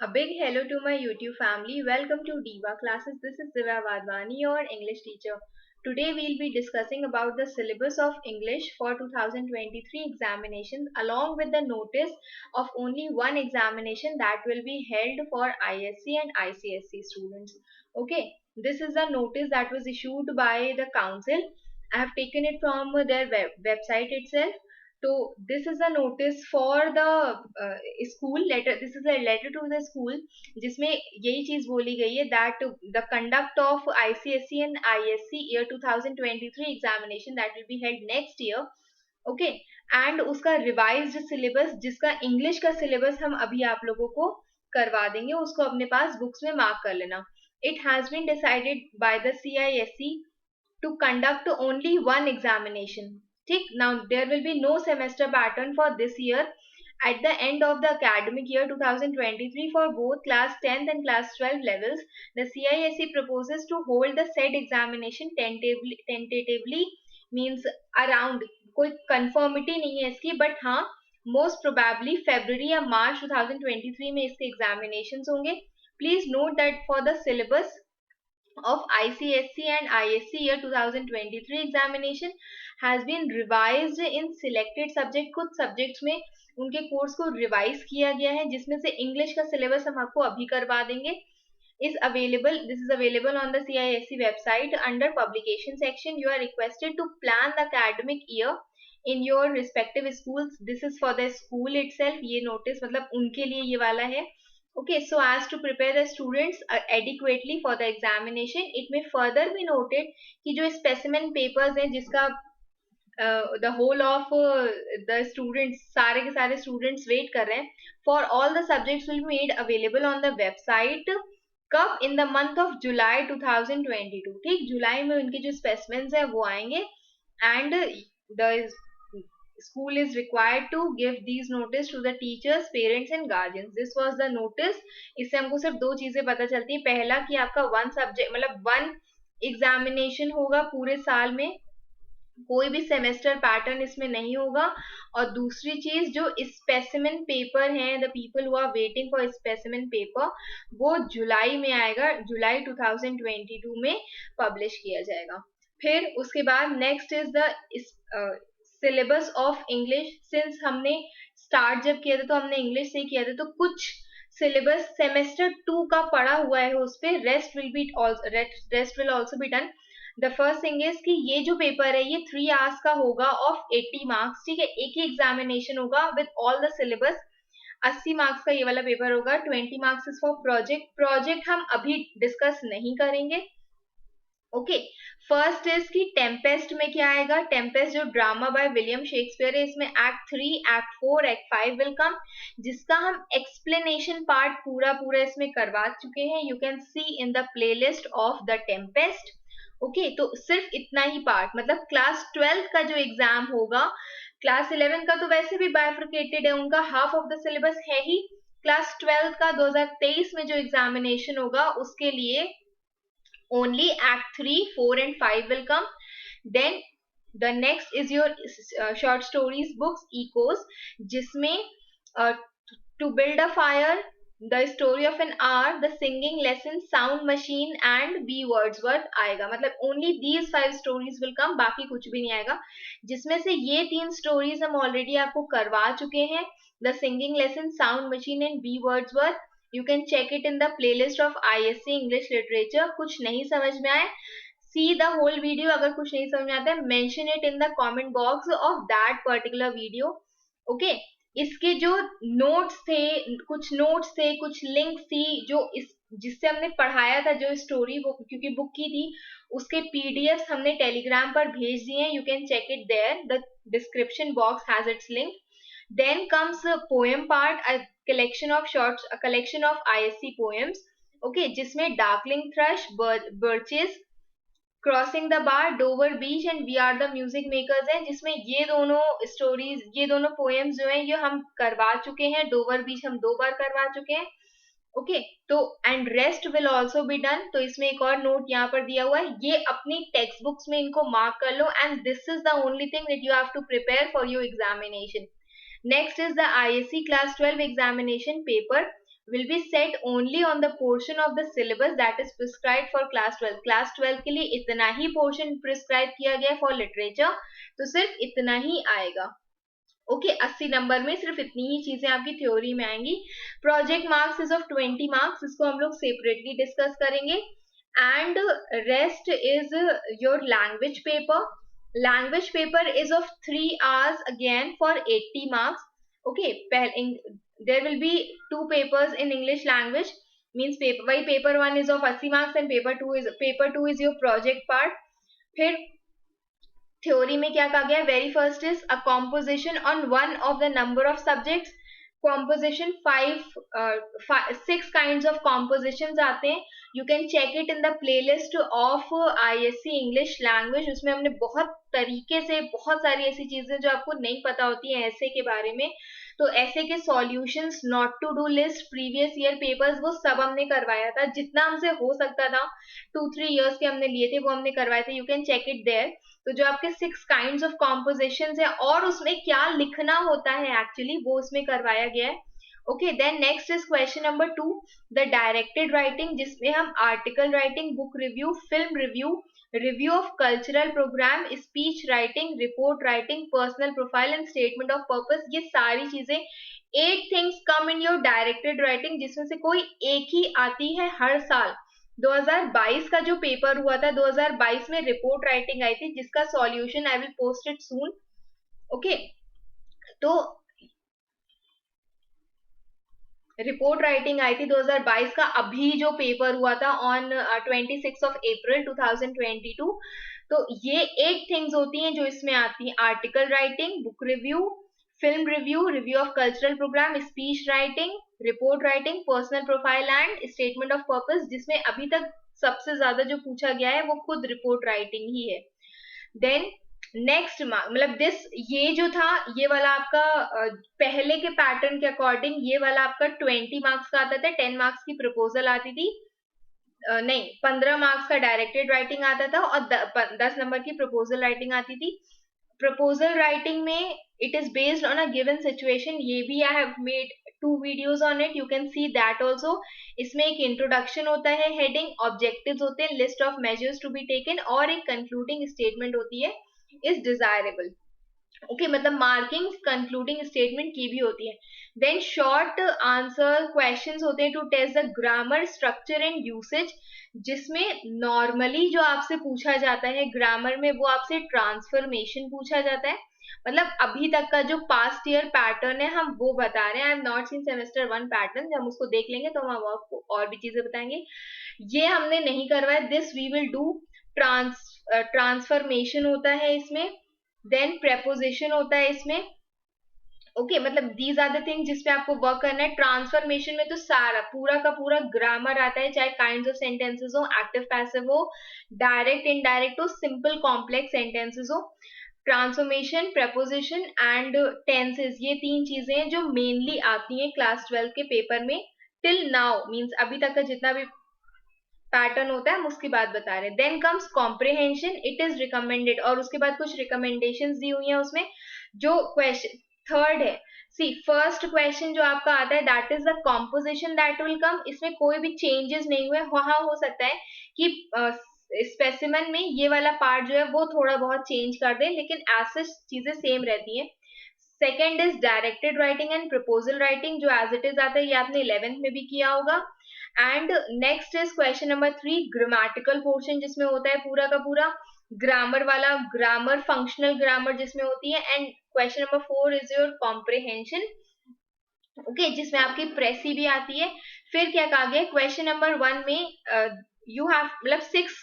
A big hello to my YouTube family. Welcome to Diva Classes. This is Divya Vadvani, your English teacher. Today we'll be discussing about the syllabus of English for 2023 examinations along with the notice of only one examination that will be held for ISC and ICSC students. Okay, this is a notice that was issued by the council. I have taken it from their website itself. So this is a notice for the school letter. This is a letter to the school जिसमें यही चीज बोली गई है that the conduct of ICSE and ISC year 2023 examination that will be held next year. Okay, and उसका revised syllabus जिसका English का syllabus हम अभी आप लोगों को करवा देंगे, उसको अपने पास books में mark कर लेना. It has been decided by the CISE to conduct only one examination. ठीक, now there will be no semester pattern for this year. At the end of the academic year 2023 for both class 10th and class 12 levels, the CISE proposes to hold the said examination tentatively means around, कोई conformity नहीं है इसकी, but हाँ most probably February या March 2023 में इसके examinations होंगे. Please note that for the syllabus of ICSE and ISC year 2023 examination has been revised in selected subject. कुछ subjects में उनके कोर्स को रिवाइज किया गया है, जिसमें से इंग्लिश का सिलेबस हम आपको अभी करवा देंगे. This is available on the CISE website under publication section. You are requested to plan the academic year in your respective schools. This is for the school itself. ये notice मतलब उनके लिए ये वाला है. Okay, so as to prepare the students adequately for the examination, it may further be noted कि जो specimen papers हैं जिसका the whole of the students, सारे के सारे students wait कर रहे हैं, for all the subjects will be made available on the website. कब? In the month of July 2022. ठीक, जुलाई में उनके जो specimens हैं वो आएंगे and the school is required to give these notice to the teachers, parents and guardians. This was the notice. इससे हमको सिर्फ दो चीजें पता चलती है. पहला कि आपका one subject मतलब one examination होगा पूरे साल में, कोई भी सेमेस्टर पैटर्न इसमें नहीं होगा. और दूसरी चीज जो स्पेसिमेन पेपर है, the people who are waiting for specimen paper, वो जुलाई में आएगा, जुलाई 2022 में पब्लिश किया जाएगा. फिर उसके बाद next is the syllabus of English. Since हमने स्टार्ट जब किया था तो हमने इंग्लिश से किया था, तो कुछ सिलेबस सेमेस्टर 2 का पड़ा हुआ है उस पे. Rest will also be done. The first thing is कि ये जो पेपर है ये 3 आवर्स का होगा ऑफ 80 मार्क्स. ठीक है, एक ही एग्जामिनेशन होगा with all the syllabus. 80 marks का ये वाला पेपर होगा. 20 मार्क्स इज फॉर प्रोजेक्ट हम अभी डिस्कस नहीं करेंगे. ओके, फर्स्ट इज कि टेम्पेस्ट में क्या आएगा. टेम्पेस्ट जो ड्रामा बाय विलियम शेक्सपियर है, इसमें act 3, act 4, act 5 will come, जिसका हम एक्सप्लेनेशन पार्ट पूरा इसमें करवा चुके हैं. You can see in the playlist of the Tempest. Okay, तो सिर्फ इतना ही पार्ट, मतलब क्लास 12 का जो एग्जाम होगा, क्लास 11 का तो वैसे भी बाइफर्केटेड है, उनका हाफ ऑफ द सिलेबस है ही. क्लास 12 का 2023 में जो एग्जामिनेशन होगा उसके लिए only act 3, 4 and 5 will come. Then the next is your short stories books, ecos, जिसमें to build a fire, the story of an hour, the singing lesson, sound machine and B Wordsworth आएगा. मतलब only these 5 stories will come, बाकी कुछ भी नहीं आएगा. जिसमें से ये 3 stories हम already आपको करवा चुके हैं, the singing lesson, sound machine and B Wordsworth. You can check it in the playlist of ISC English Literature. कुछ नहीं समझ में आए, see the whole video. अगर कुछ नहीं समझ में आता है, mention it in the comment box of that particular video. Okay, इसके जो नोट्स थे, कुछ लिंक्स थी जो जिससे हमने पढ़ाया था, जो स्टोरी बुक क्योंकि बुक की थी, उसके पीडीएफ हमने टेलीग्राम पर भेज दिए हैं. You can check it there. The description box has its link. Then comes a poem part, a collection of ISC poems. Okay, जिसमें Darkling Thrush, Birches, Crossing the Bar, Dover Beach and We Are the Music Makers हैं, जिसमें ये दोनों stories, ये दोनों poems जो हैं ये हम करवा चुके हैं. डोवर बीच हम 2 बार करवा चुके हैं. ओके, तो and rest will also be done. तो इसमें एक और नोट यहाँ पर दिया हुआ है, ये अपनी टेक्स्ट बुक्स में इनको मार्क कर लो. And this is the only thing that you have to prepare for your examination. Next is the ISC class 12 examination paper, will be set only on the portion of the syllabus that is prescribed for class 12. Class 12 के लिए इतना ही portion prescribe किया गया for literature, तो सिर्फ इतना ही आएगा. Okay 80 number में सिर्फ इतनी ही चीजें आपकी थ्योरी में आएंगी. Project marks is of 20 marks, इसको हम लोग सेपरेटली डिस्कस करेंगे. And rest is your language paper. Language paper is of 3 hours again for 80 marks. Okay, there will be 2 papers in English language, means paper 1 is of 80 marks and paper 2 is your project part. फिर theory में क्या कहा गया? Very first is a composition on one of the number of subjects. Composition 6 kinds of composition आते हैं. You can check it in the playlist of ISC English language. उसमें हमने बहुत तरीके से बहुत सारी ऐसी चीजें जो आपको नहीं पता होती हैं ऐसे के बारे में, तो ऐसे के solutions, not to do list, previous year papers, वो सब हमने करवाया था. जितना हमसे हो सकता था 2-3 years के हमने लिए थे वो हमने करवाए थे. You can check it there. तो जो आपके 6 काइंड्स ऑफ कॉम्पोजिशंस है और उसमें क्या लिखना होता है एक्चुअली वो उसमें करवाया गया है. Okay, then next is question number 2, the directed writing, जिसमें हम article writing, book review, film review, review of cultural programme, speech writing, report writing, personal profile and statement of purpose, ये सारी चीजें 8 things come in your directed writing, जिसमें से कोई एक ही आती है हर साल. 2022 का जो पेपर हुआ था, 2022 में रिपोर्ट राइटिंग आई थी, जिसका solution I will post it soon. Okay, तो रिपोर्ट राइटिंग आई थी 2022 का. अभी जो पेपर हुआ था ऑन 26 April 2022. तो ये 8 थिंग्स होती हैं जो इसमें आती हैं. Article writing, book review, film review, review of cultural programme, speech writing, report writing, personal profile and statement of purpose, जिसमें अभी तक सबसे ज्यादा जो पूछा गया है वो खुद रिपोर्ट राइटिंग ही है. देन नेक्स्ट मतलब ये जो था ये वाला आपका पहले के पैटर्न के अकॉर्डिंग ये वाला आपका 20 मार्क्स का आता था. 10 मार्क्स की प्रपोजल आती थी, नहीं 15 मार्क्स का डायरेक्टेड राइटिंग आता था और 10 नंबर की प्रपोजल राइटिंग आती थी. प्रपोजल राइटिंग में it is based on a given situation. ये भी I have made 2 videos on it, you can see that also. इसमें एक इंट्रोडक्शन होता है, हेडिंग, ऑब्जेक्टिव्स होते हैं, list of measures to be taken और एक कंक्लूडिंग स्टेटमेंट होती है, इज डिजायरेबल. ओके, मतलब मार्किंग कंक्लूडिंग स्टेटमेंट की भी होती है. देन शॉर्ट आंसर क्वेश्चंस होते हैं to test the grammar, structure and usage, जिसमें नॉर्मली जो आपसे पूछा जाता है ग्रामर में वो आपसे ट्रांसफॉर्मेशन पूछा जाता है. मतलब अभी तक का जो पास्ट ईयर पैटर्न है हम वो बता रहे हैं. I am not seen semester 1 pattern, जब हम उसको देख लेंगे तो हम आपको और भी चीजें बताएंगे. ये हमने नहीं करवाया, this we will do. Transformation होता है इसमें, देन प्रेपोजिशन होता है इसमें. ओके, मतलब दीज आर द थिंग्स जिसपे आपको वर्क करना है. ट्रांसफॉर्मेशन में तो सारा पूरा का पूरा ग्रामर आता है, चाहे काइंड्स ऑफ सेंटेंसेस हो, एक्टिव पैसिव हो, डायरेक्ट इनडायरेक्ट हो, सिंपल कॉम्प्लेक्स सेंटेंसेस हो. ट्रांसफॉर्मेशन, प्रेपोजिशन एंड टेंसेस, ये 3 चीजें हैं जो मेनली आती हैं क्लास 12 के पेपर में टिल नाउ, मींस अभी तक का जितना भी पैटर्न होता है हम उसकी बात बता रहे हैं. Then comes comprehension, it is recommended, और उसके बाद कुछ रिकमेंडेशंस दी हुई हैं उसमें. जो क्वेश्चन थर्ड है, सी फर्स्ट क्वेश्चन जो आपका आता है that is the composition that will come. इसमें कोई भी चेंजेस नहीं हुए. वहां हो सकता है कि स्पेसिमन में ये वाला पार्ट जो है वो थोड़ा बहुत चेंज कर दें, लेकिन ऐसे चीजें सेम रहती हैं. Second is directed writing and proposal writing, जो एज इट इज आता है, ये आपने 11th में भी किया होगा. And next is question number 3, grammatical portion, जिसमें होता है पूरा का पूरा ग्रामर वाला, ग्रामर, फंक्शनल ग्रामर जिसमें होती है. And question number 4 is your comprehension, okay, जिसमें आपकी प्रेसी भी आती है. फिर क्या कहा गया क्वेश्चन नंबर 1 में, यू हैव मतलब 6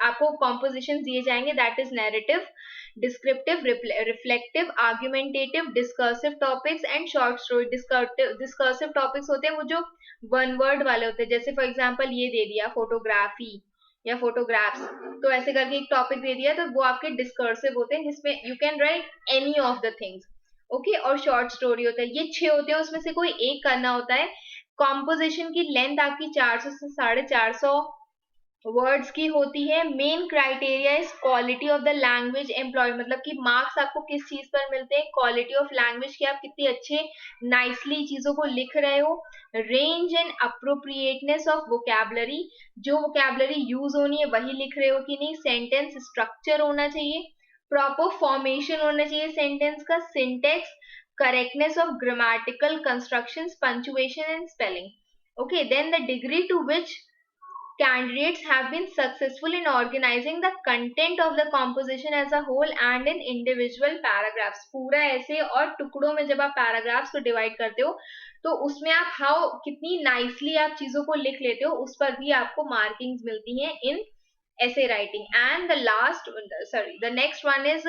आपको कॉम्पोजिशन दिए जाएंगे, that is narrative, descriptive, reflective, argumentative, discursive topics and short story. Discursive topics होते हैं वो जो 1 word वाले होते हैं, जैसे फॉर एग्जांपल ये दे दिया फोटोग्राफी या फोटोग्राफ्स, तो ऐसे करके एक टॉपिक दे दिया तो वो आपके डिस्कर्सिव होते हैं, जिसमें you can write any of the things. Okay, और शॉर्ट स्टोरी होता है, ये 6 होते हैं, उसमें से कोई एक करना होता है. कॉम्पोजिशन की लेंथ आपकी 400 से 450 वर्ड्स की होती है। Main criteria is quality of the language employ, मतलब कि मार्क्स आपको किस चीज पर मिलते हैं, क्वालिटी ऑफ लैंग्वेज की आप कितनी अच्छे नाइसली चीजों को लिख रहे हो, range and appropriateness of vocabulary, जो वोकैबुलरी यूज होनी है वही लिख रहे हो कि नहीं, सेंटेंस स्ट्रक्चर होना चाहिए, प्रॉपर फॉर्मेशन होना चाहिए सेंटेंस का, syntax, correctness of grammatical constructions, punctuation and spelling. Okay, then the degree to which candidates have been successful in organizing the content of the composition as a whole and in individual paragraphs. पूरा ऐसे और टुकड़ों में जब आप paragraphs को divide करते हो तो उसमें आप हाउ कितनी नाइसली आप चीजों को लिख लेते हो उस पर भी आपको मार्किंग्स मिलती हैं इन essay writing. And the last, sorry, the next one is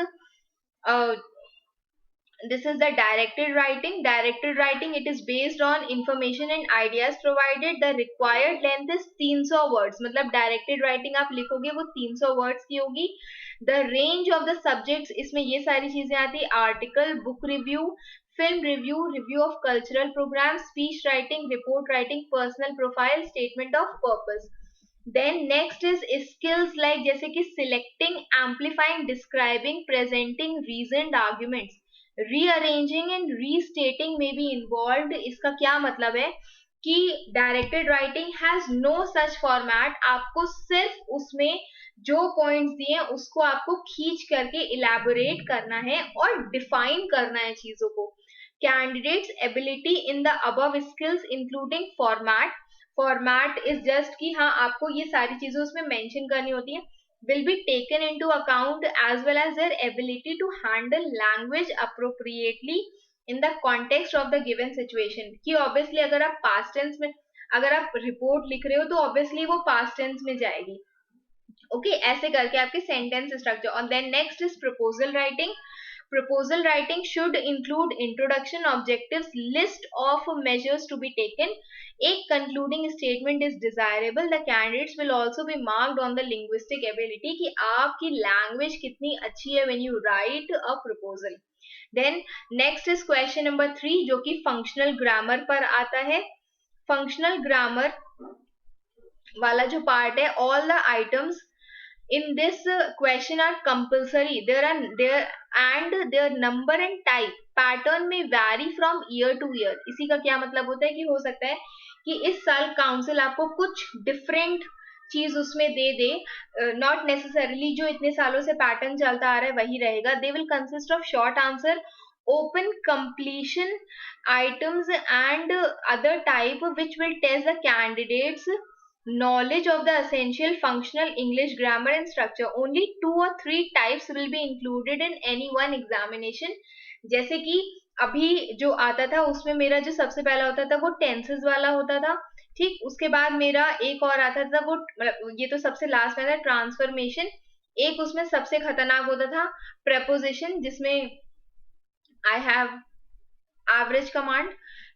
this is the directed writing. Directed writing, it is based on information and ideas provided. The required length is 300 words. मतलब directed writing आप लिखोगे वो 300 words की होगी. The range of the subjects, इसमें ये सारी चीजें आती है, article, book review, film review, review of cultural programs, speech writing, report writing, personal profile, statement of purpose. Then next is skills like जैसे कि selecting, amplifying, describing, presenting reasoned arguments. Rearranging and restating में be involve. इसका क्या मतलब है कि directed writing has no such format. आपको सिर्फ उसमें जो पॉइंट्स दिए हैं उसको आपको खींच करके इलेबोरेट करना है और डिफाइन करना है चीजों को. Candidates ability in the above skills including format. Format is just कि हाँ आपको ये सारी चीजें उसमें मेंशन करनी होती है, will be taken into account as well as their ability to handle language appropriately in the context of the given situation. कि obviously अगर आप past tense में अगर आप रिपोर्ट लिख रहे हो तो obviously वो past tense में जाएगी. Okay, ऐसे करके आपके sentence structure. और then next is proposal writing. Proposal writing should include introduction, objectives, list of measures to be taken. A concluding statement is desirable. The candidates will also be marked on the linguistic ability कि आपकी language कितनी अच्छी है when you write a proposal. Then next is question number 3 जो कि functional grammar पर आता है. Functional grammar वाला जो part है, all the items in this question are compulsory. Their number and type pattern may vary from year to year. इसी का क्या मतलब होता है कि हो सकता है कि इस साल काउंसिल आपको कुछ डिफरेंट चीज उसमें दे दे, नॉट नेसेसरीली जो इतने सालों से पैटर्न चलता आ रहा है वही रहेगा. They will consist of short answer, open completion items and other type which will test the candidates knowledge of the essential functional English grammar and structure. Only 2 or 3 types will be included in any one examination. जैसे कि अभी जो आता था उसमें मेरा जो सबसे पहला होता था वो टेंसेस वाला होता था. ठीक, उसके बाद मेरा एक और आता था वो, मतलब ये तो सबसे लास्ट में था, ट्रांसफॉर्मेशन. एक उसमें सबसे खतरनाक होता था प्रेपोजिशन, जिसमें आई हैव एवरेज कमांड.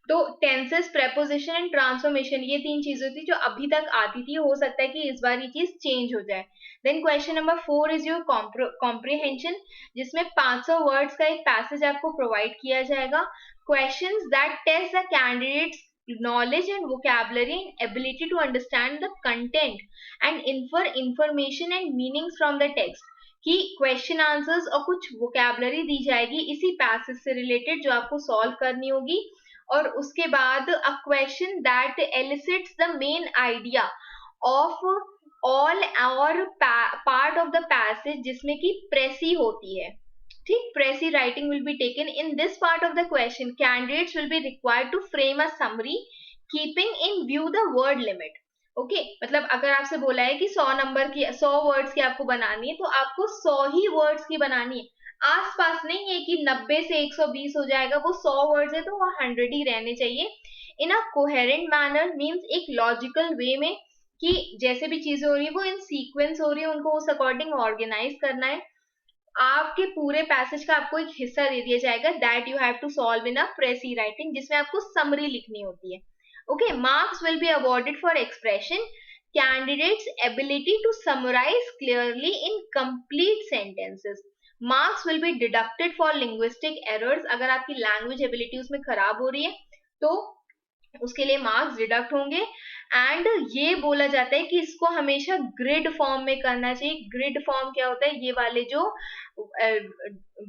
तो टेंसेस, प्रेपोजिशन एंड ट्रांसफॉर्मेशन, ये 3 चीजें थी जो अभी तक आती थी. हो सकता है कि इस बार ये चीज चेंज हो जाए. Then question number 4 is your comprehension, जिसमें 500 वर्ड्स का एक पैसेज आपको प्रोवाइड किया जाएगा. Questions that test the candidates knowledge and vocabulary and ability to understand the content and infer information and meanings from the text. कि question answers और कुछ vocabulary दी जाएगी इसी पैसेज से रिलेटेड जो आपको सॉल्व करनी होगी. और उसके बाद a question that elicits the main idea of all or part of the passage, जिसमें कि प्रेसी होती है. ठीक, precis writing will be taken. In this part of the question candidates will be required to frame a summary keeping in view the word limit. Okay, मतलब अगर आपसे बोला है कि 100 नंबर की 100 वर्ड्स की आपको बनानी है तो आपको 100 ही वर्ड्स की बनानी है. आसपास नहीं है कि 90 से 120 हो जाएगा. वो 100 वर्ड्स है तो वो 100 ही रहने चाहिए. इन अ कोहेरेंट मैनर मीन्स एक लॉजिकल वे में, कि जैसे भी चीजें हो रही है वो इन सीक्वेंस हो रही है, उनको उस अकॉर्डिंग ऑर्गेनाइज करना है. आपके पूरे पैसेज का आपको एक हिस्सा दे दिया जाएगा that you have to solve in a precis writing, जिसमें आपको समरी लिखनी होती है. Okay, marks will be awarded for expression. Candidates' ability to summarize clearly in complete sentences. Marks will be deducted for linguistic errors. अगर आपकी language ability उसमें खराब हो रही है तो उसके लिए marks deduct होंगे. एंड ये बोला जाता है कि इसको हमेशा ग्रिड फॉर्म में करना चाहिए। ग्रिड फॉर्म क्या होता है, ये वाले जो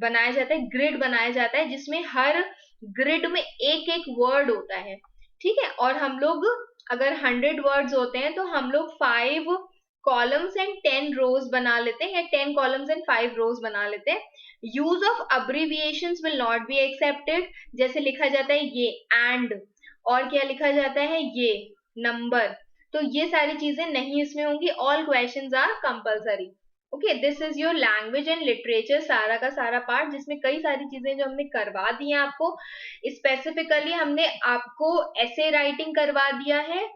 बनाया जाता है, ग्रिड बनाया जाता है जिसमें हर ग्रिड में एक एक वर्ड होता है, ठीक है। और हम लोग अगर 100 वर्ड्स होते हैं तो हम लोग 5 कॉलम्स एंड 10 रोज बना लेते हैं, या 10 कॉलम्स एंड 5 रोज बना लेते हैं। Use of abbreviations will not be accepted. जैसे लिखा जाता है ये एंड, और क्या लिखा जाता है ये नंबर, तो ये सारी चीजें नहीं इसमें होंगी। All questions are compulsory. Okay, this is your language and literature, सारा का सारा पार्ट, जिसमें कई सारी चीजें जो हमने करवा दी हैं आपको। स्पेसिफिकली हमने आपको ऐसे राइटिंग करवा दिया है,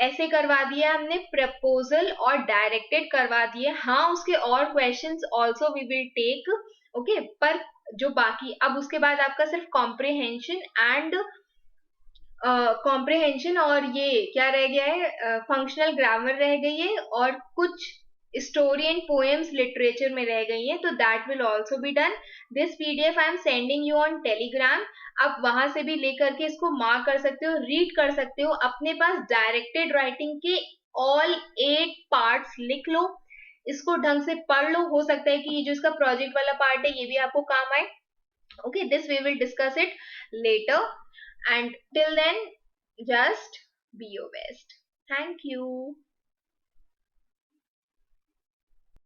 ऐसे करवा दिया हमने, प्रपोजल और डायरेक्टेड करवा दिए। हाँ, उसके और questions also we will take, okay. पर जो बाकी अब उसके बाद आपका सिर्फ कॉम्प्रिहेंशन एंड कॉम्प्रिहेंशन और ये क्या रह गया है, फंक्शनल ग्रामर रह गई है, और कुछ स्टोरी एंड पोएम्स लिटरेचर में रह गई हैं, तो that will also be done. This PDF I am sending you on Telegram. आप वहां से भी लेकर के इसको मार्क कर सकते हो, रीड कर सकते हो। अपने पास डायरेक्टेड राइटिंग के ऑल 8 पार्ट्स लिख लो, इसको ढंग से पढ़ लो। हो सकता है कि ये जो इसका प्रोजेक्ट वाला पार्ट है ये भी आपको काम आए। Okay, this we will discuss it later, and till then just be your best. Thank you.